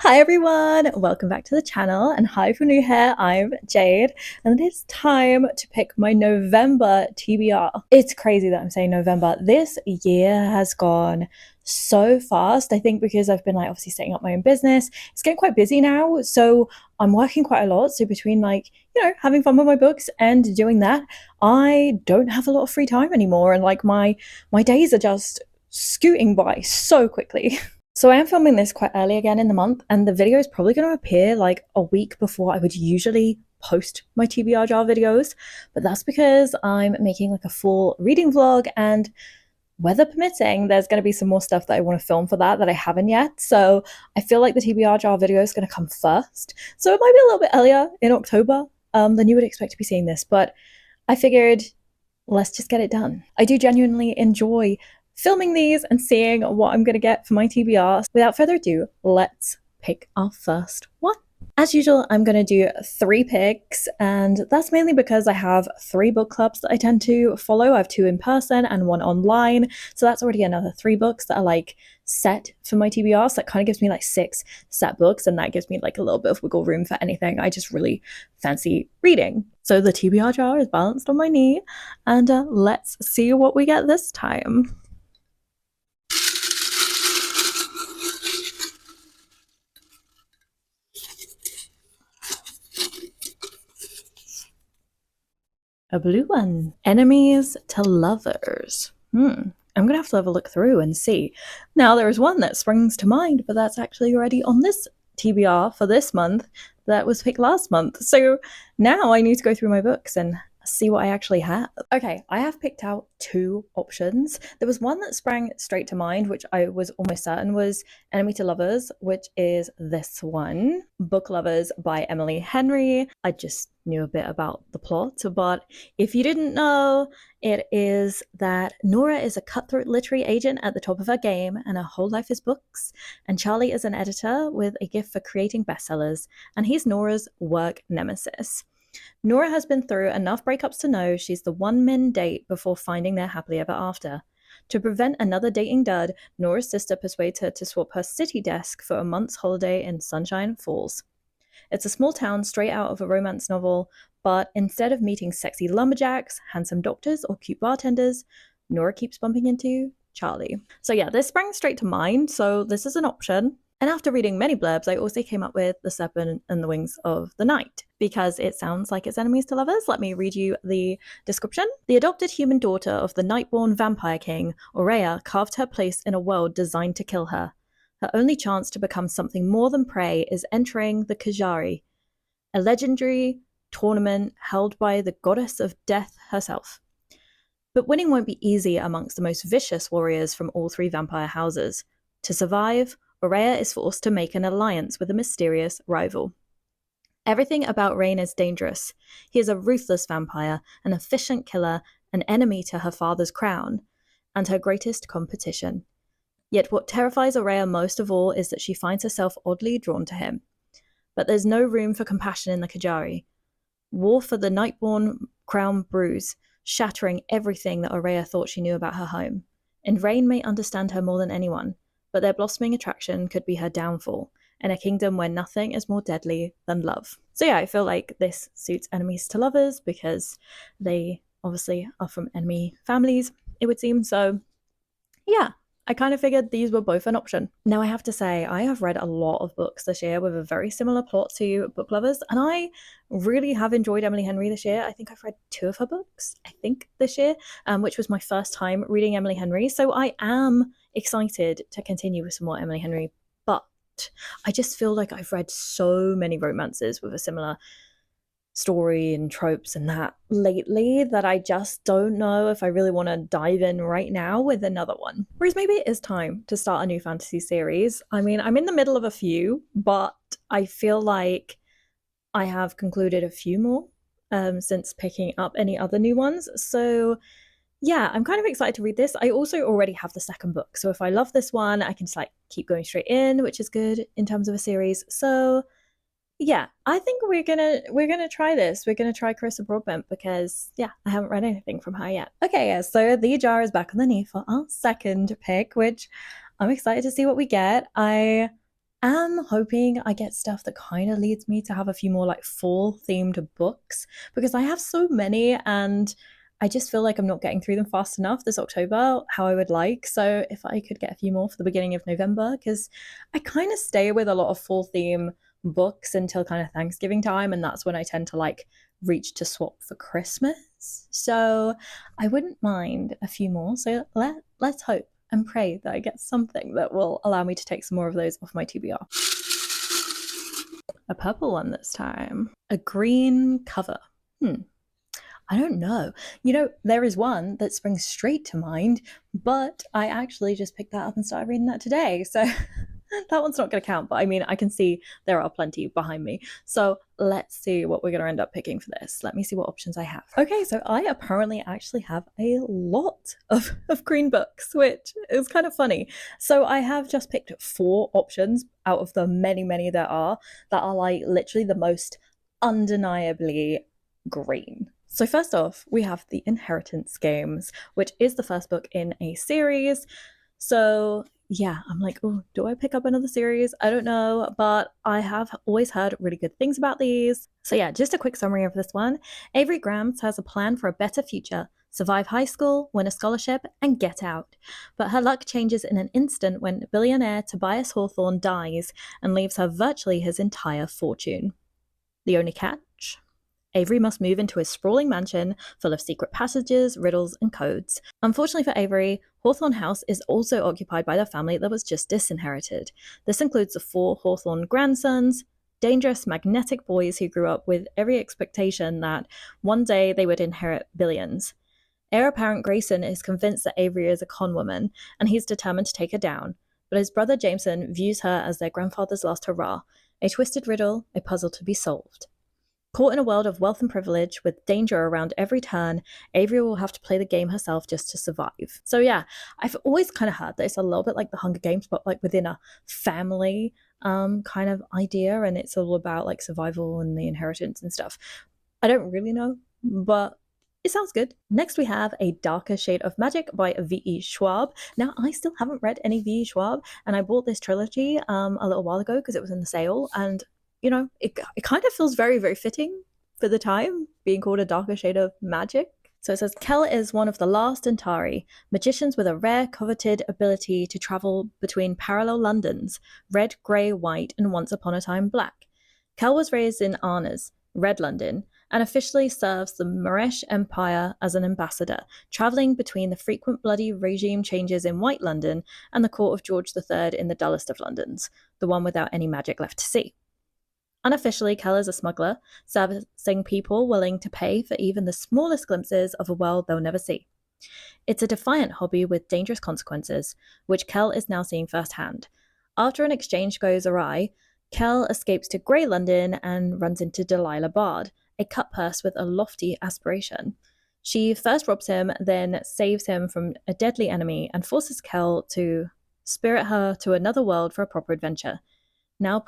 Hi everyone, welcome back to the channel, and hi for new hair, I'm Jade, and it is time to pick my November TBR. It's crazy that I'm saying November. This year has gone so fast, I think because I've been obviously setting up my own business. It's getting quite busy now, so I'm working quite a lot, so between having fun with my books and doing that, I don't have a lot of free time anymore, and my days are just scooting by so quickly. So I am filming this quite early again in the month, and the video is probably going to appear like a week before I would usually post my TBR jar videos, but that's because I'm making like a full reading vlog, and weather permitting, there's going to be some more stuff that I want to film for that I haven't yet. So I feel like the TBR jar video is going to come first. So it might be a little bit earlier in October than you would expect to be seeing this, but I figured let's just get it done. I do genuinely enjoy filming these and seeing what I'm going to get for my TBR. Without further ado, let's pick our first one. As usual, I'm going to do 3 picks, and that's mainly because I have 3 book clubs that I tend to follow. I have 2 in person and 1 online, so that's already another 3 books that are set for my TBR. So that kind of gives me 6 set books, and that gives me a little bit of wiggle room for anything I just really fancy reading. So the TBR jar is balanced on my knee, and let's see what we get this time. A blue one. Enemies to lovers. I'm gonna have to have a look through and see. Now there is one that springs to mind, but that's actually already on this TBR for this month that was picked last month. So now I need to go through my books and see what I actually have. Okay, I have picked out 2 options. There was one that sprang straight to mind, which I was almost certain was Enemy to Lovers, which is this one, Book Lovers by Emily Henry. I just knew a bit about the plot, but if you didn't know, it is that Nora is a cutthroat literary agent at the top of her game, and her whole life is books, and Charlie is an editor with a gift for creating bestsellers, and he's Nora's work nemesis. Nora has been through enough breakups to know she's the one men date before finding their happily ever after. To prevent another dating dud, Nora's sister persuades her to swap her city desk for a month's holiday in Sunshine Falls. It's a small town straight out of a romance novel, but instead of meeting sexy lumberjacks, handsome doctors, or cute bartenders, Nora keeps bumping into Charlie. So yeah, this sprang straight to mind, so this is an option. And after reading many blurbs, I also came up with The Serpent and the Wings of the Night, because it sounds like it's enemies to lovers. Let me read you the description. The adopted human daughter of the night-born vampire king, Aurea, carved her place in a world designed to kill her. Her only chance to become something more than prey is entering the Kajari, a legendary tournament held by the goddess of death herself. But winning won't be easy amongst the most vicious warriors from all 3 vampire houses. To survive, Aurea is forced to make an alliance with a mysterious rival. Everything about Rain is dangerous. He is a ruthless vampire, an efficient killer, an enemy to her father's crown, and her greatest competition. Yet what terrifies Aurea most of all is that she finds herself oddly drawn to him. But there's no room for compassion in the Kajari. War for the Nightborn crown brews, shattering everything that Aurea thought she knew about her home. And Rain may understand her more than anyone, but their blossoming attraction could be her downfall, in a kingdom where nothing is more deadly than love. So yeah, I feel like this suits enemies to lovers because they obviously are from enemy families, it would seem. So yeah, I kind of figured these were both an option. Now I have to say, I have read a lot of books this year with a very similar plot to Book Lovers, and I really have enjoyed Emily Henry this year. I think I've read 2 of her books, this year, which was my first time reading Emily Henry. So I am excited to continue with some more Emily Henry, but I just feel like I've read so many romances with a similar story and tropes and that lately that I just don't know if I really want to dive in right now with another one. Whereas maybe it is time to start a new fantasy series. I mean, I'm in the middle of a few, but I feel like I have concluded a few more since picking up any other new ones. So yeah, I'm kind of excited to read this. I also already have the second book, so if I love this one, I can just keep going straight in, which is good in terms of a series. So yeah, I think we're gonna try this. We're gonna try Carissa Broadbent because yeah, I haven't read anything from her yet. Okay, yeah, so the jar is back on the knee for our second pick, which I'm excited to see what we get. I am hoping I get stuff that kind of leads me to have a few more like fall themed books, because I have so many and I just feel like I'm not getting through them fast enough this October how I would like. So if I could get a few more for the beginning of November, because I kind of stay with a lot of fall theme books until kind of Thanksgiving time, and that's when I tend to like reach to swap for Christmas. So I wouldn't mind a few more. So let's hope and pray that I get something that will allow me to take some more of those off my TBR. A purple one this time. A green cover. I don't know. There is one that springs straight to mind, but I actually just picked that up and started reading that today. So that one's not going to count, but I mean, I can see there are plenty behind me. So let's see what we're going to end up picking for this. Let me see what options I have. Okay, so I apparently actually have a lot of green books, which is kind of funny. So I have just picked 4 options out of the many there are that are like literally the most undeniably green. So first off, we have the Inheritance Games, which is the first book in a series. So yeah, I'm like, oh, do I pick up another series? I don't know, but I have always heard really good things about these. So yeah, just a quick summary of this one. Avery Grams has a plan for a better future: survive high school, win a scholarship, and get out. But her luck changes in an instant when billionaire Tobias Hawthorne dies and leaves her virtually his entire fortune. The only catch? Avery must move into his sprawling mansion full of secret passages, riddles, and codes. Unfortunately for Avery, Hawthorne House is also occupied by the family that was just disinherited. This includes the 4 Hawthorne grandsons, dangerous, magnetic boys who grew up with every expectation that one day they would inherit billions. Heir apparent Grayson is convinced that Avery is a conwoman, and he's determined to take her down. But his brother Jameson views her as their grandfather's last hurrah, a twisted riddle, a puzzle to be solved. Caught in a world of wealth and privilege, with danger around every turn, Avery will have to play the game herself just to survive. So yeah, I've always kind of heard that it's a little bit like the Hunger Games, but like within a family kind of idea, and it's all about like survival and the inheritance and stuff. I don't really know, but it sounds good. Next, we have A Darker Shade of Magic by V.E. Schwab. Now, I still haven't read any V.E. Schwab, and I bought this trilogy a little while ago because it was in the sale, and it kind of feels very, very fitting for the time, being called A Darker Shade of Magic. So it says, Kel is one of the last Antari, magicians with a rare, coveted ability to travel between parallel Londons, red, grey, white, and once upon a time black. Kel was raised in Arnes, Red London, and officially serves the Moresh Empire as an ambassador, travelling between the frequent bloody regime changes in White London and the court of George III in the dullest of Londons, the one without any magic left to see. Unofficially, Kel is a smuggler, servicing people willing to pay for even the smallest glimpses of a world they'll never see. It's a defiant hobby with dangerous consequences, which Kel is now seeing firsthand. After an exchange goes awry, Kel escapes to Grey London and runs into Delilah Bard, a cut-purse with a lofty aspiration. She first robs him, then saves him from a deadly enemy and forces Kel to spirit her to another world for a proper adventure. Now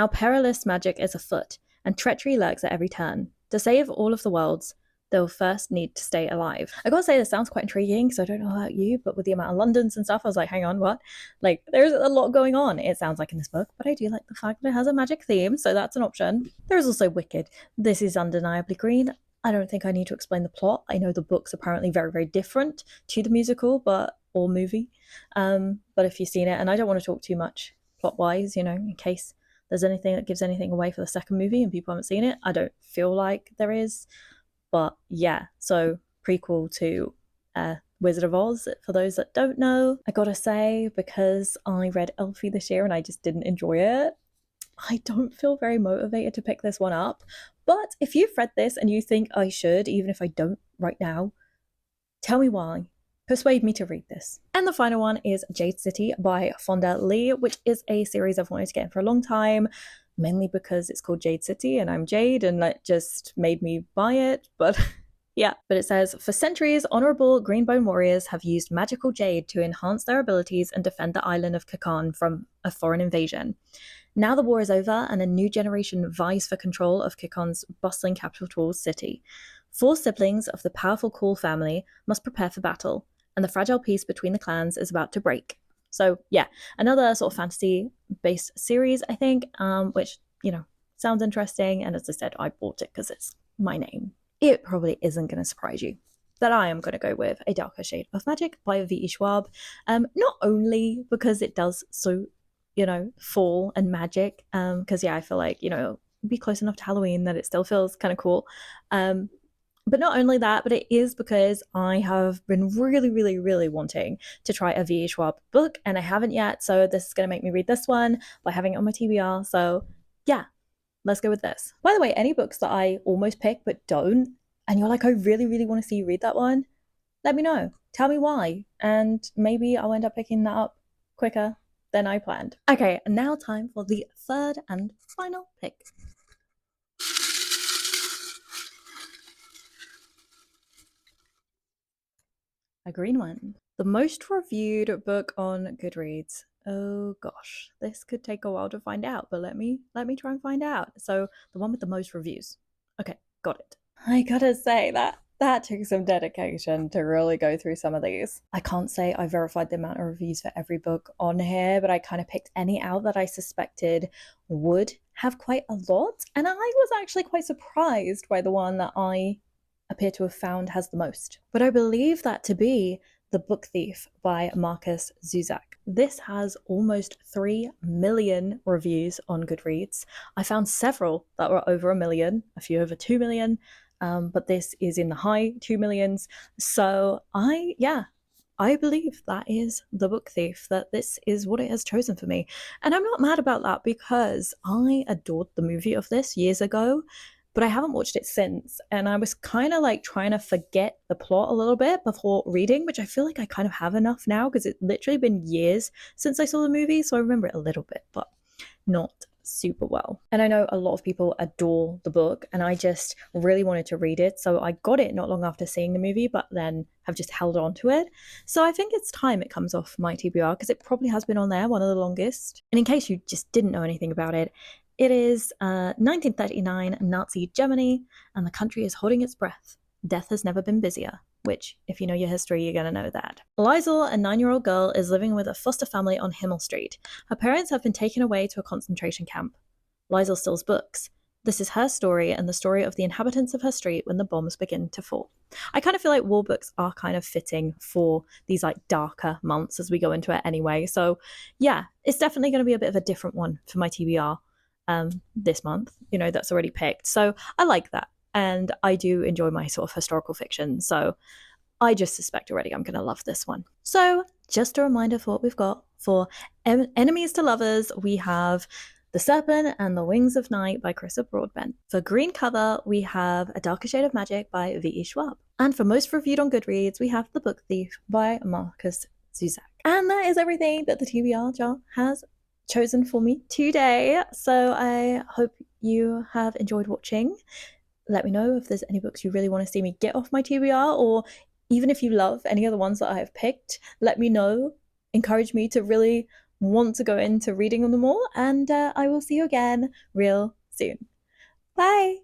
perilous magic is afoot, and treachery lurks at every turn. To save all of the worlds, they'll first need to stay alive. I gotta say, this sounds quite intriguing, because I don't know about you, but with the amount of Londons and stuff, I was like, hang on, what? Like, there's a lot going on, it sounds like, in this book, but I do like the fact that it has a magic theme, so that's an option. There is also Wicked. This is undeniably green. I don't think I need to explain the plot. I know the book's apparently very, very different to the musical, or movie. But if you've seen it, and I don't want to talk too much plot-wise, in case there's anything that gives anything away for the second movie and people haven't seen it. I don't feel like there is. But yeah, so prequel to Wizard of Oz, for those that don't know. I gotta say, because I read Elfie this year and I just didn't enjoy it, I don't feel very motivated to pick this one up. But if you've read this and you think I should, even if I don't right now, tell me why. Persuade me to read this. And the final one is Jade City by Fonda Lee, which is a series I've wanted to get in for a long time, mainly because it's called Jade City and I'm Jade, and that just made me buy it. But yeah, but it says, for centuries, honorable Greenbone warriors have used magical jade to enhance their abilities and defend the island of Kakan from a foreign invasion. Now the war is over and a new generation vies for control of Kakan's bustling capital city. 4 siblings of the powerful Cool family must prepare for battle, and the fragile peace between the clans is about to break. So yeah, another sort of fantasy-based series, I think, which, sounds interesting. And as I said, I bought it because it's my name. It probably isn't going to surprise you that I am going to go with A Darker Shade of Magic by V.E. Schwab. Not only because it does so, fall and magic, because I feel like, be close enough to Halloween that it still feels kind of cool. But not only that, but it is because I have been really, really, really wanting to try a V.E. Schwab book, and I haven't yet. So this is going to make me read this one by having it on my TBR. So yeah, let's go with this. By the way, any books that I almost pick but don't, and you're like, I really, really want to see you read that one, let me know. Tell me why. And maybe I'll end up picking that up quicker than I planned. Okay, and now time for the third and final pick. A green one. The most reviewed book on Goodreads. Oh gosh, this could take a while to find out, but let me try and find out. So the one with the most reviews. Okay, got it. I gotta say that took some dedication to really go through some of these. I can't say I verified the amount of reviews for every book on here, but I kind of picked any out that I suspected would have quite a lot. And I was actually quite surprised by the one that I appear to have found has the most. But I believe that to be The Book Thief by Marcus Zuzak. This has almost 3 million reviews on Goodreads. I found several that were over 1 million, a few over 2 million, but this is in the high 2 millions. So I believe that is The Book Thief, that this is what it has chosen for me. And I'm not mad about that because I adored the movie of this years ago, but I haven't watched it since. And I was kind of like trying to forget the plot a little bit before reading, which I feel like I kind of have enough now because it's literally been years since I saw the movie. So I remember it a little bit, but not super well. And I know a lot of people adore the book, and I just really wanted to read it. So I got it not long after seeing the movie, but then have just held on to it. So I think it's time it comes off my TBR because it probably has been on there one of the longest. And in case you just didn't know anything about it, it is 1939 Nazi Germany, and the country is holding its breath. Death has never been busier, which, if you know your history, you're going to know that. Liesel, a 9-year-old girl, is living with a foster family on Himmel Street. Her parents have been taken away to a concentration camp. Liesel steals books. This is her story and the story of the inhabitants of her street when the bombs begin to fall. I kind of feel like war books are kind of fitting for these like darker months as we go into it anyway. So yeah, it's definitely going to be a bit of a different one for my TBR this month, that's already picked. So I like that. And I do enjoy my sort of historical fiction. So I just suspect already I'm going to love this one. So just a reminder for what we've got. For enemies to lovers, we have The Serpent and the Wings of Night by Carissa Broadbent. For green cover, we have A Darker Shade of Magic by V.E. Schwab. And for most reviewed on Goodreads, we have The Book Thief by Marcus Zuzak. And that is everything that the TBR jar has chosen for me today. So I hope you have enjoyed watching. Let me know if there's any books you really want to see me get off my TBR, or even if you love any of the ones that I have picked, let me know. Encourage me to really want to go into reading them all, and I will see you again real soon. Bye!